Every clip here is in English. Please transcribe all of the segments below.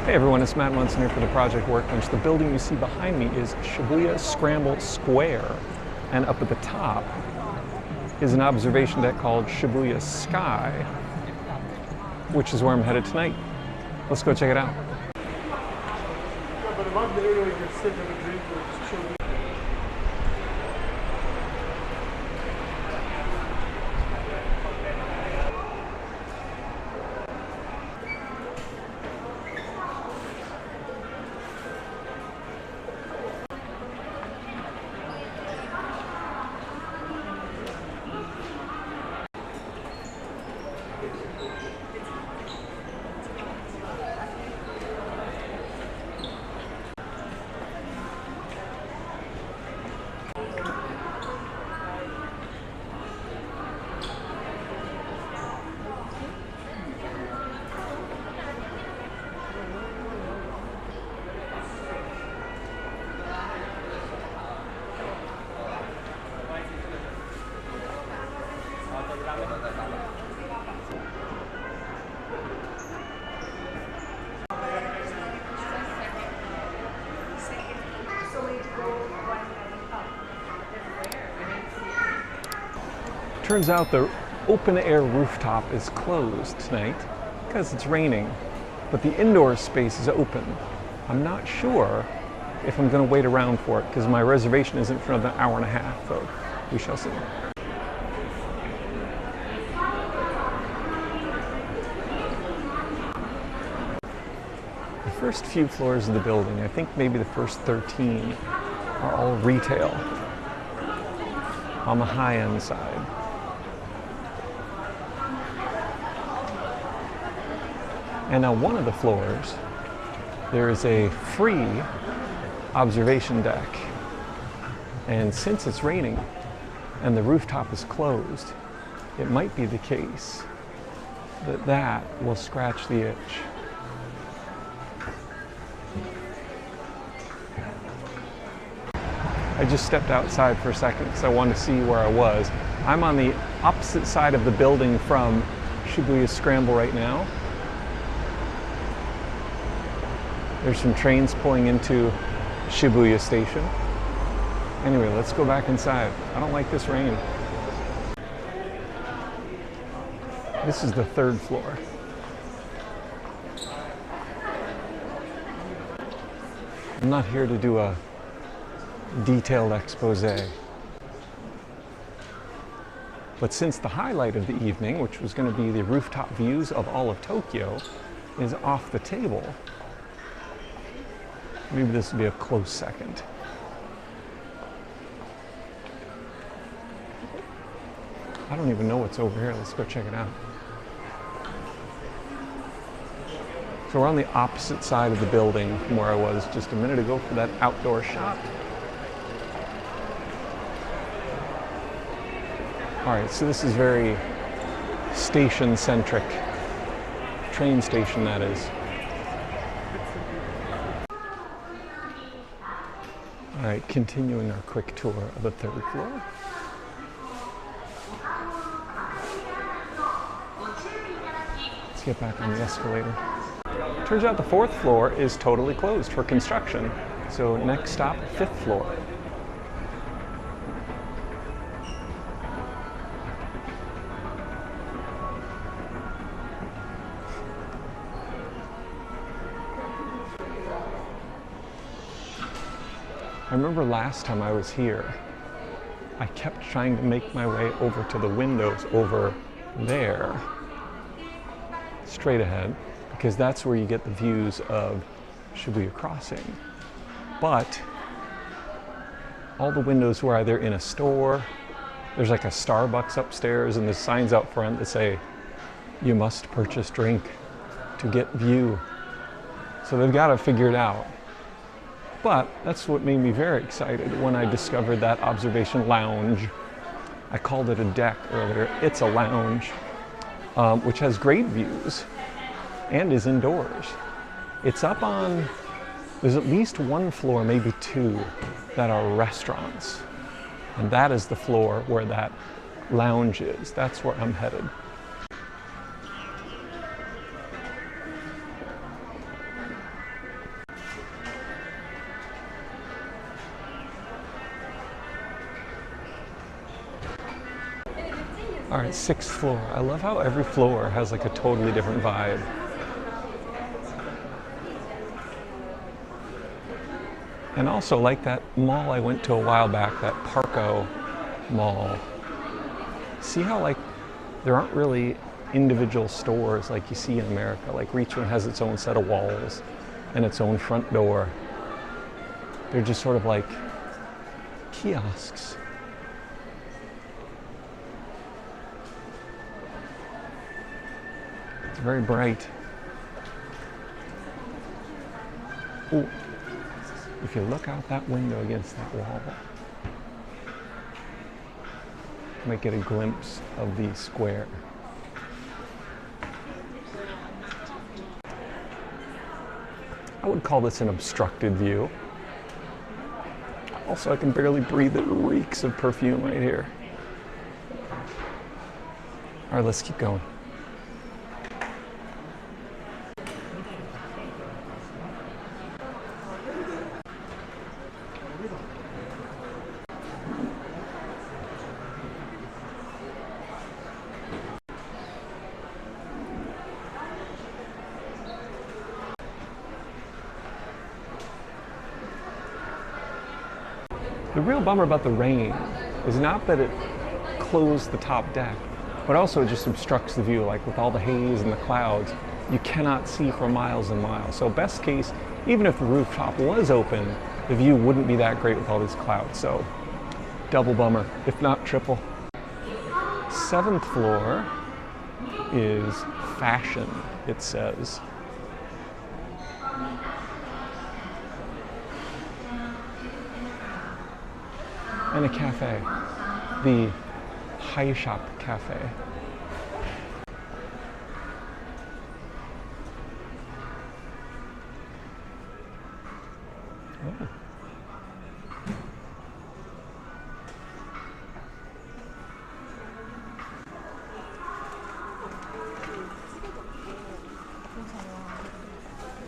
Hey everyone, it's Matt Munson here for the Project Workbench. The building you see behind me is Shibuya Square, and up at the top is an observation deck called Shibuya Sky, which is where I'm headed tonight. Let's go check it out. Turns out the open-air rooftop is closed tonight because it's raining, but the indoor space is open. I'm not sure if I'm going to wait around for it because my reservation isn't for another hour and a half, so we shall see. The first few floors of the building, I think maybe the first 13, are all retail on the high-end side. And on one of the floors, there is a free observation deck. And since it's raining and the rooftop is closed, it might be the case that that will scratch the itch. I just stepped outside for a second because I wanted to see where I was. I'm on the opposite side of the building from Shibuya Scramble right now. There's some trains pulling into Shibuya Station. Anyway, let's go back inside. I don't like this rain. This is the third floor. I'm not here to do a detailed expose. But since the highlight of the evening, which was going to be the rooftop views of all of Tokyo, is off the table, maybe this will be a close second. I don't even know what's over here. Let's go check it out. So we're on the opposite side of the building from where I was just a minute ago for that outdoor shot. All right, so this is very station-centric. Train station, that is. All right, continuing our quick tour of the third floor. Let's get back on the escalator. Turns out the fourth floor is totally closed for construction. So next stop, fifth floor. I remember last time I was here, I kept trying to make my way over to the windows over there, straight ahead, because that's where you get the views of Shibuya Crossing. But all the windows were either in a store, there's like a Starbucks upstairs, and there's signs out front that say, you must purchase drink to get view. So they've got to figure it out. But that's what made me very excited when I discovered that observation lounge. I called it a deck earlier. It's a lounge, which has great views and is indoors. It's up on, there's at least one floor, maybe two, that are restaurants. And that is the floor where that lounge is. That's where I'm headed. All right, sixth floor. I love how every floor has like a totally different vibe. And also like that mall I went to a while back, that Parco mall. See how like there aren't really individual stores like you see in America. Like Richmond has its own set of walls and its own front door. They're just sort of like kiosks. It's very bright. Ooh. If you look out that window against that wall, you might get a glimpse of the square. I would call this an obstructed view. Also, I can barely breathe. It reeks of perfume right here. All right, let's keep going. The real bummer about the rain is not that it closed the top deck, but also it just obstructs the view. Like with all the haze and the clouds, you cannot see for miles and miles. So best case, even if the rooftop was open, the view wouldn't be that great with all these clouds. So double bummer, if not triple. Seventh floor is fashion, it says. And a cafe, the High Shop Cafe. Oh.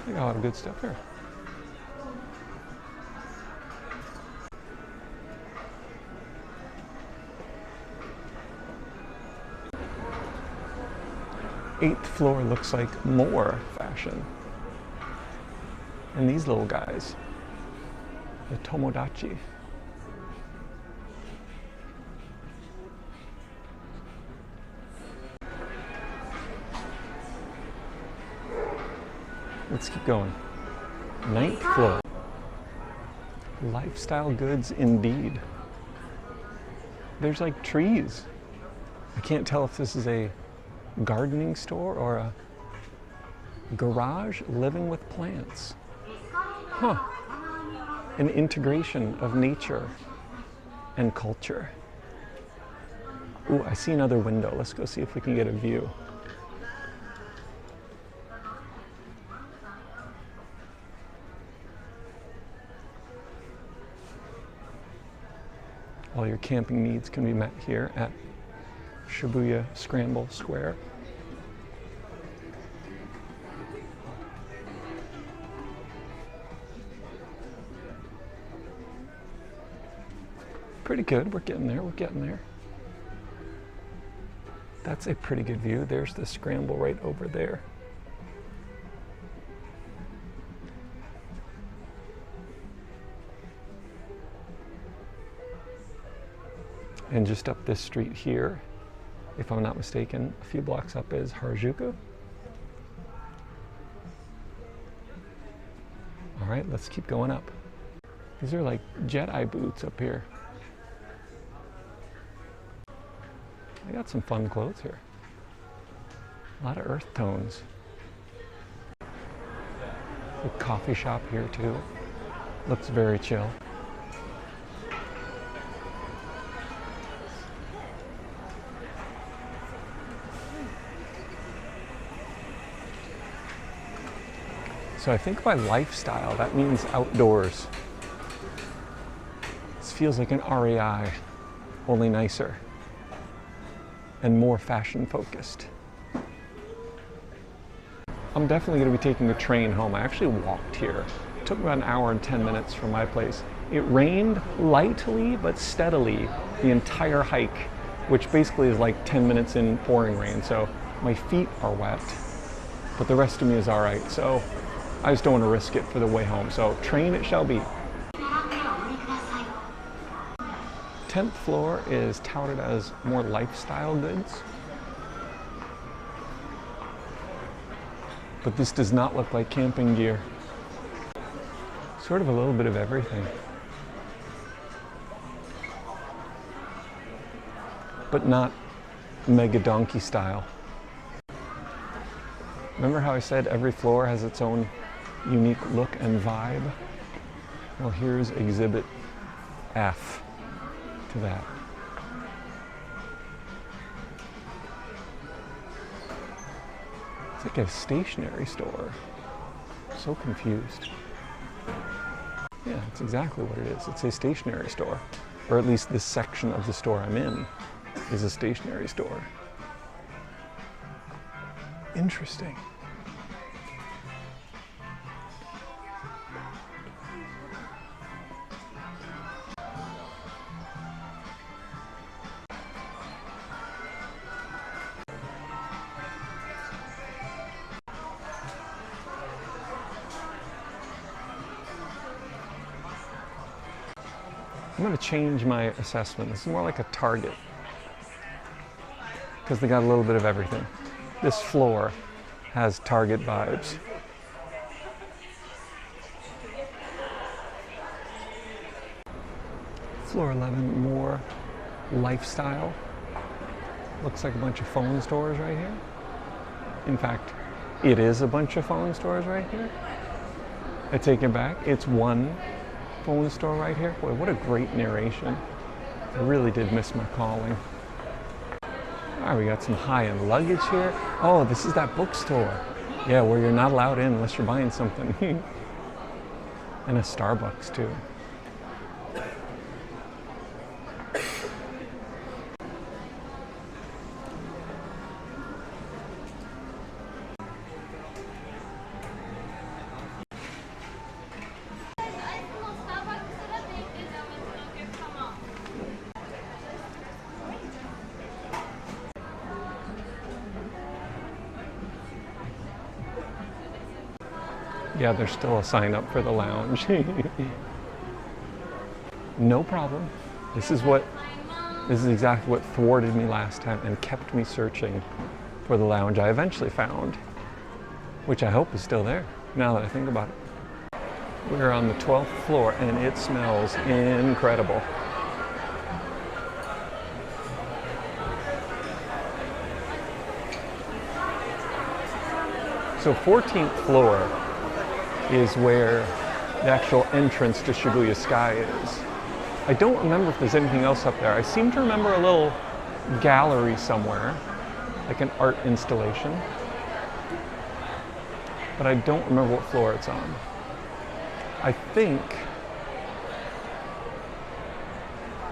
I got a lot of good stuff here. Eighth floor looks like more fashion. And these little guys, the Tomodachi. Let's keep going. Ninth floor. Lifestyle goods indeed. There's like trees. I can't tell if this is a gardening store or a garage living with plants. Huh. An integration of nature and culture. Ooh, I see another window. Let's go see if we can get a view. All your camping needs can be met here at Shibuya Scramble Square. Pretty good, we're getting there, we're getting there. That's a pretty good view. There's the scramble right over there. And just up this street here, if I'm not mistaken, a few blocks up is Harajuku. All right, let's keep going up. These are like Jedi boots up here. I got some fun clothes here. A lot of earth tones. A coffee shop here too. Looks very chill. So I think by lifestyle, that means outdoors. This feels like an REI, only nicer and more fashion focused. I'm definitely gonna be taking the train home. I actually walked here. It took about an hour and 10 minutes from my place. It rained lightly but steadily the entire hike which basically is like 10 minutes in pouring rain. So my feet are wet, but the rest of me is all right. So I just don't want to risk it for the way home. So train it shall be. 10th floor is touted as more lifestyle goods. But this does not look like camping gear. Sort of a little bit of everything. But not mega donkey style. Remember how I said every floor has its own unique look and vibe? Well, here's exhibit F to that. It's like a stationery store. So confused. Yeah, that's exactly what it is. It's a stationery store. Or at least this section of the store I'm in is a stationery store. Interesting. I'm going to change my assessment. This is more like a Target because they got a little bit of everything. This floor has Target vibes. Floor 11, more lifestyle. Looks like a bunch of phone stores right here. In fact, it is a bunch of phone stores right here. I take it back. It's one phone store right here. Boy, what a great narration. I really did miss my calling. All right, we got some high-end luggage here. Oh, this is that bookstore. Yeah, where you're not allowed in unless you're buying something. And a Starbucks too. Yeah, there's still a sign up for the lounge. No problem. This is exactly what thwarted me last time and kept me searching for the lounge I eventually found, which I hope is still there, now that I think about it. We're on the 12th floor and it smells incredible. So 14th floor is where the actual entrance to Shibuya Sky is. I don't remember if there's anything else up there. I seem to remember a little gallery somewhere, like an art installation, but I don't remember what floor it's on. I think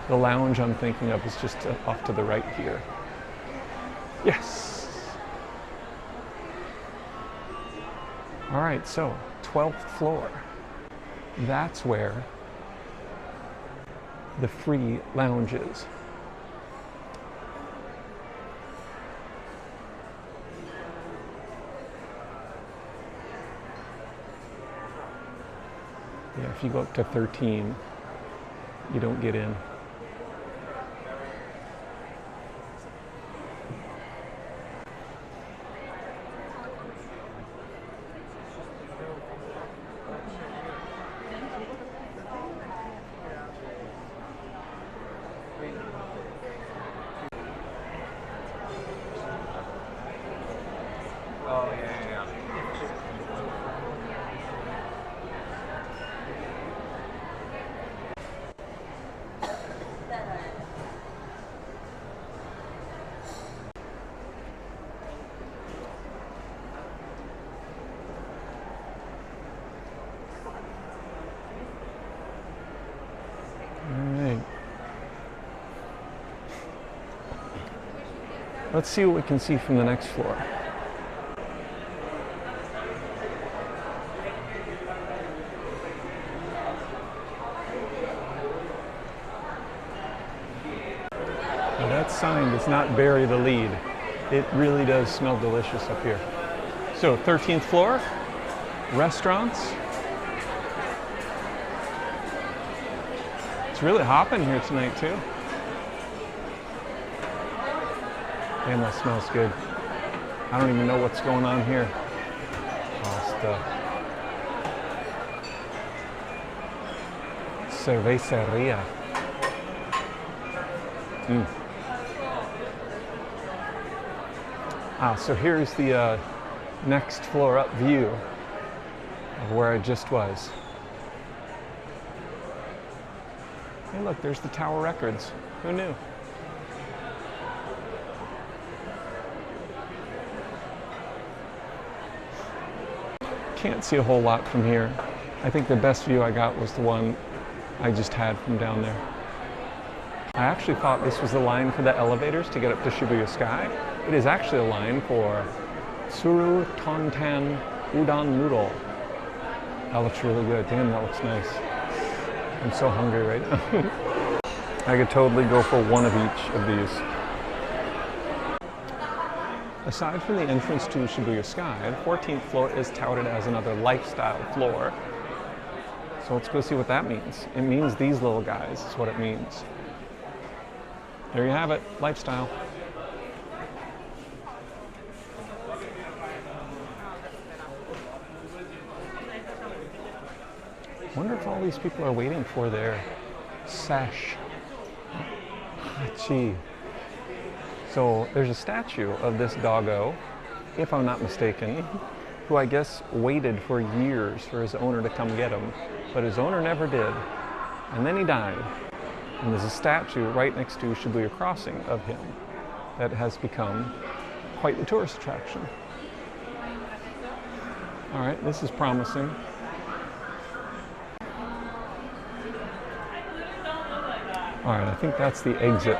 the lounge I'm thinking of is just off to the right here. Yes! All right, so 12th floor. That's where the free lounge is. Yeah, if you go up to 13, you don't get in. Oh, yeah. All right. Let's see what we can see from the next floor. That's sign does not bury the lead. It really does smell delicious up here. So 13th floor, restaurants. It's really hopping here tonight too. Damn, that smells good. I don't even know what's going on here. Oh, stuff. Cerveceria. So here's the next floor up view of where I just was. Hey look, there's the Tower Records. Who knew? Can't see a whole lot from here. I think the best view I got was the one I just had from down there. I actually thought this was the line for the elevators to get up to Shibuya Sky. It is actually a line for Suru Tontan Udon Noodle. That looks really good. Damn, that looks nice. I'm so hungry right now. I could totally go for one of each of these. Aside from the entrance to Shibuya Sky, the 14th floor is touted as another lifestyle floor. So let's go see what that means. It means these little guys is what it means. There you have it, lifestyle. I wonder if all these people are waiting for their sash. Hachi. So there's a statue of this doggo, if I'm not mistaken, who I guess waited for years for his owner to come get him, but his owner never did, and then he died. And there's a statue right next to Shibuya Crossing of him that has become quite the tourist attraction. All right, this is promising. All right, I think that's the exit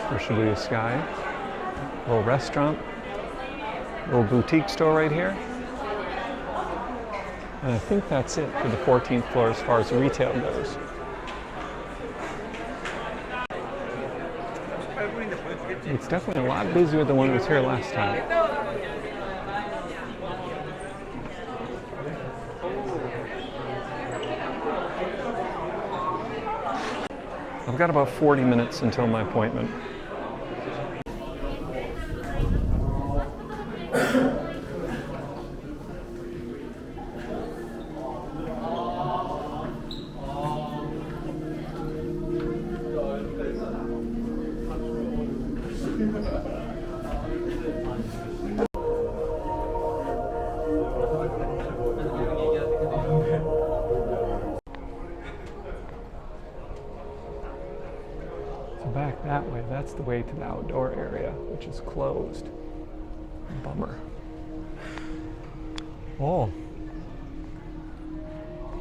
for Shibuya Sky. Little restaurant, little boutique store right here. And I think that's it for the 14th floor as far as retail goes. It's definitely a lot busier than when I was here last time. I've got about 40 minutes until my appointment. Back that way, that's the way to the outdoor area, which is closed. Bummer. Oh,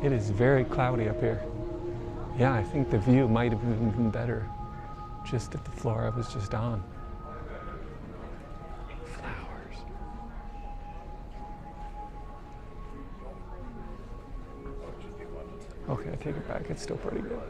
it is very cloudy up here. Yeah, I think the view might have been even better just at the floor I was just on. Flowers. Okay, I take it back. It's still pretty good.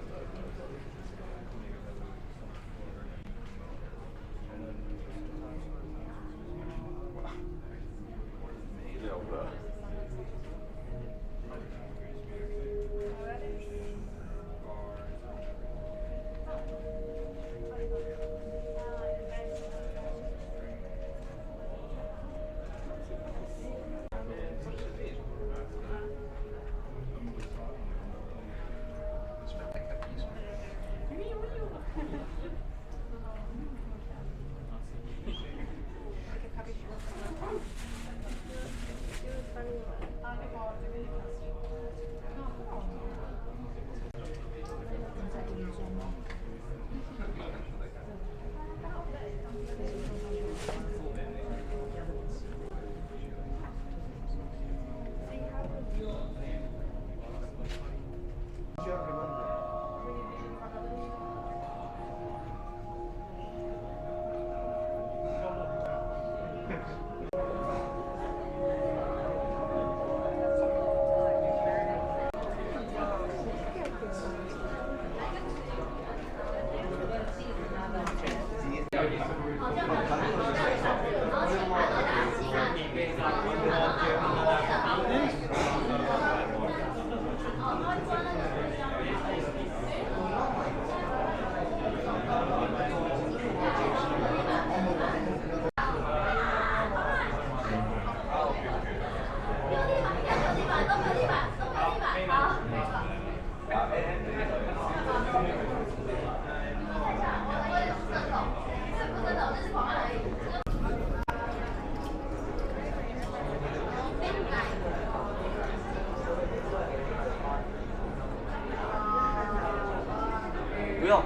不要。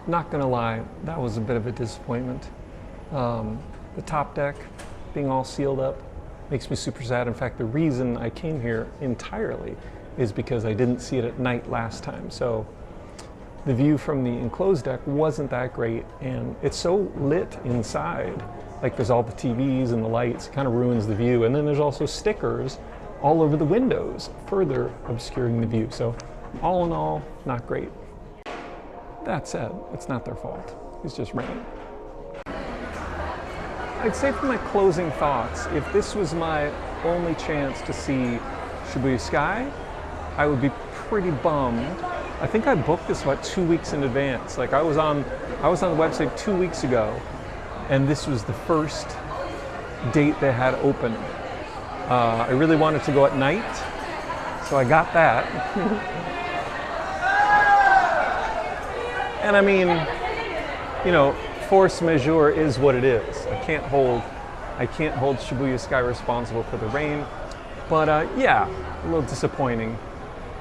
Not gonna lie, that was a bit of a disappointment. The top deck being all sealed up makes me super sad. In fact, the reason I came here entirely is because I didn't see it at night last time. So the view from the enclosed deck wasn't that great, and it's so lit inside. Like there's all the TVs and the lights, it kind of ruins the view. And then there's also stickers all over the windows, further obscuring the view. So all in all, not great. That said, it's not their fault. It's just rain. I'd say for my closing thoughts, if this was my only chance to see Shibuya Sky, I would be pretty bummed. I think I booked this about 2 weeks in advance. Like I was on the website 2 weeks ago, and this was the first date they had open. I really wanted to go at night, so I got that. And I mean, you know, force majeure is what it is. I can't hold Shibuya Sky responsible for the rain, but yeah, a little disappointing.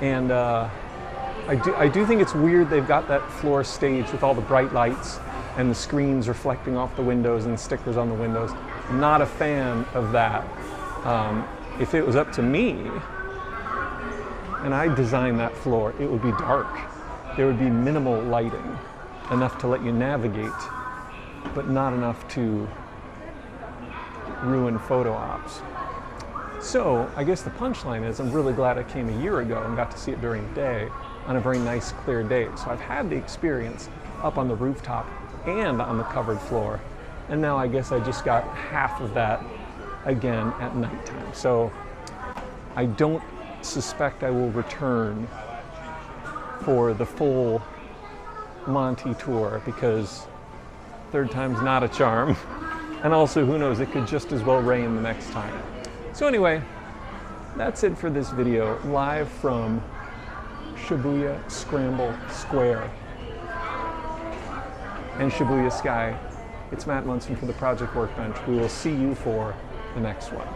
And I do think it's weird they've got that floor staged with all the bright lights and the screens reflecting off the windows and stickers on the windows. I'm not a fan of that. If it was up to me and I designed that floor, it would be dark. There would be minimal lighting, enough to let you navigate, but not enough to ruin photo ops. So I guess the punchline is I'm really glad I came a year ago and got to see it during the day on a very nice clear day. So I've had the experience up on the rooftop and on the covered floor, and now I guess I just got half of that again at nighttime. So I don't suspect I will return for the full Monty tour, because third time's not a charm. And also, who knows, it could just as well rain the next time. So anyway, that's it for this video, live from Shibuya Scramble Square and Shibuya Sky It's Matt Munson for the Project Workbench. We will see you for the next one.